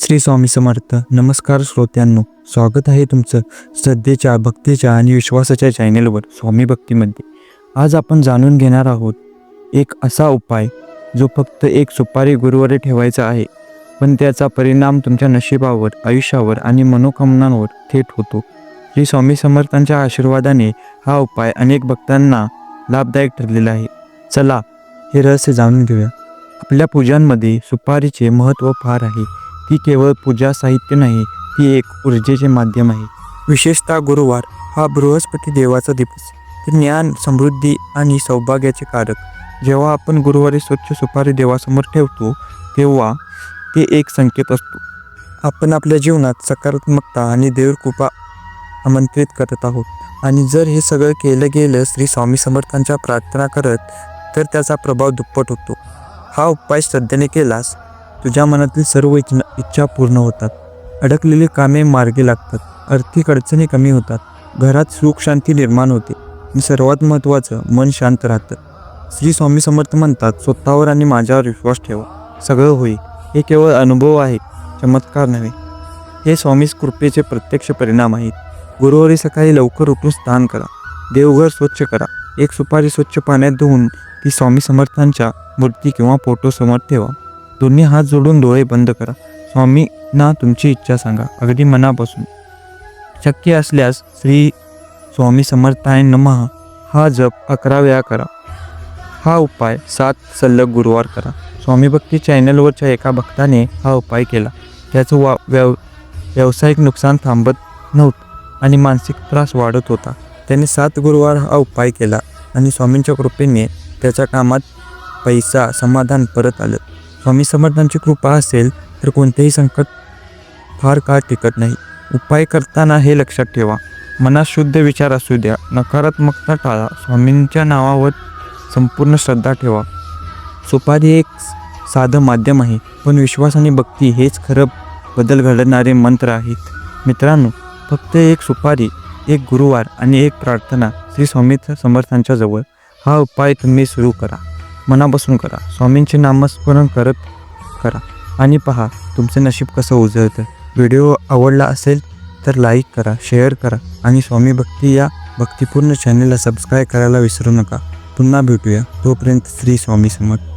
श्री स्वामी समर्थ. नमस्कार श्रोत्यांनो, स्वागत आहे तुमचं श्रद्धेच्या, भक्तीच्या आणि विश्वासाच्या चॅनेलवर स्वामी भक्तीमध्ये. आज आपण जाणून घेणार आहोत एक असा उपाय जो फक्त एक सुपारी गुरुवारी ठेवायचा आहे, पण त्याचा परिणाम तुमच्या नशिबावर, आयुष्यावर आणि मनोकामनांवर थेट होतो. श्री स्वामी समर्थांच्या आशीर्वादाने हा उपाय अनेक भक्तांना लाभदायक ठरलेला आहे. चला हे रहस्य जाणून घेऊया. आपल्या पूजांमध्ये सुपारीचे महत्त्व फार आहे. ती केवळ पूजा साहित्य नाही, ती एक ऊर्जेचे माध्यम आहे. विशेषतः गुरुवार हा बृहस्पती देवाचा दिवस, ते ज्ञान, समृद्धी आणि सौभाग्याचे कारक. जेव्हा आपण गुरुवारी स्वच्छ सुपारी देवासमोर ठेवतो तेव्हा ते एक संकेत असतो. आपण आपल्या जीवनात सकारात्मकता आणि देवकृपा आमंत्रित करत आहोत. आणि जर हे सगळं केलं गेलं श्री स्वामी समर्थांच्या प्रार्थना करत, तर त्याचा प्रभाव दुप्पट होतो. हा उपाय श्रद्धेने केलास तुझ्या मनातील सर्व इच्छा पूर्ण होतात, अडकलेली कामे मार्गी लागतात, आर्थिक अडचणी कमी होतात, घरात सुख शांती निर्माण होते आणि सर्वात महत्त्वाचं, मन शांत राहतं. श्री स्वामी समर्थ म्हणतात, स्वतःवर आणि माझ्यावर विश्वास ठेवा, सगळं होईल. हे केवळ अनुभव आहे, चमत्कार नव्हे. हे स्वामी कृपेचे प्रत्यक्ष परिणाम आहेत. गुरुवारी सकाळी लवकर उठून स्नान करा, देवघर स्वच्छ करा, एक सुपारी स्वच्छ पाण्यात धुवून ती स्वामी समर्थांच्या मूर्ती किंवा फोटोसमोर ठेवा. दोन्ही हात जोडून डोळे बंद करा. स्वामींना तुमची इच्छा सांगा, अगदी मनापासून. शक्य असल्यास श्री स्वामी समर्थाय नमः हा जप 11 वेळा करा. हा उपाय 7 सलग गुरुवार करा. स्वामी भक्ती चॅनलवरच्या एका भक्ताने हा उपाय केला. त्याचं व्यावसायिक नुकसान थांबत नव्हतं आणि मानसिक त्रास वाढत होता. त्याने 7 गुरुवार हा उपाय केला आणि स्वामींच्या कृपेने त्याच्या कामात पैसा, समाधान परत आलं. स्वामी समर्थांची कृपा असेल तर कोणतेही संकट फार काळ टिकत नाही. उपाय करताना हे लक्षात ठेवा, मनात शुद्ध विचार असू द्या, नकारात्मकता टाळा, स्वामींच्या नावावर संपूर्ण श्रद्धा ठेवा. सुपारी एक साधं माध्यम आहे, पण विश्वास आणि भक्ती हेच खरं बदल घडणारे मंत्र आहेत. मित्रांनो, फक्त एक सुपारी, एक गुरुवार आणि एक प्रार्थना श्री स्वामी समर्थांच्या जवळ. हा उपाय तुम्ही सुरू करा, मनापासून करा, स्वामींचे नामस्मरण करत करा आणि पहा तुमचं नशीब कसं उजळतं. व्हिडिओ आवडला असेल तर लाईक करा, शेअर करा आणि स्वामी भक्ती या भक्तिपूर्ण चॅनलला सबस्क्राईब करायला विसरू नका. पुन्हा भेटूया, तोपर्यंत श्री स्वामी समर्थ.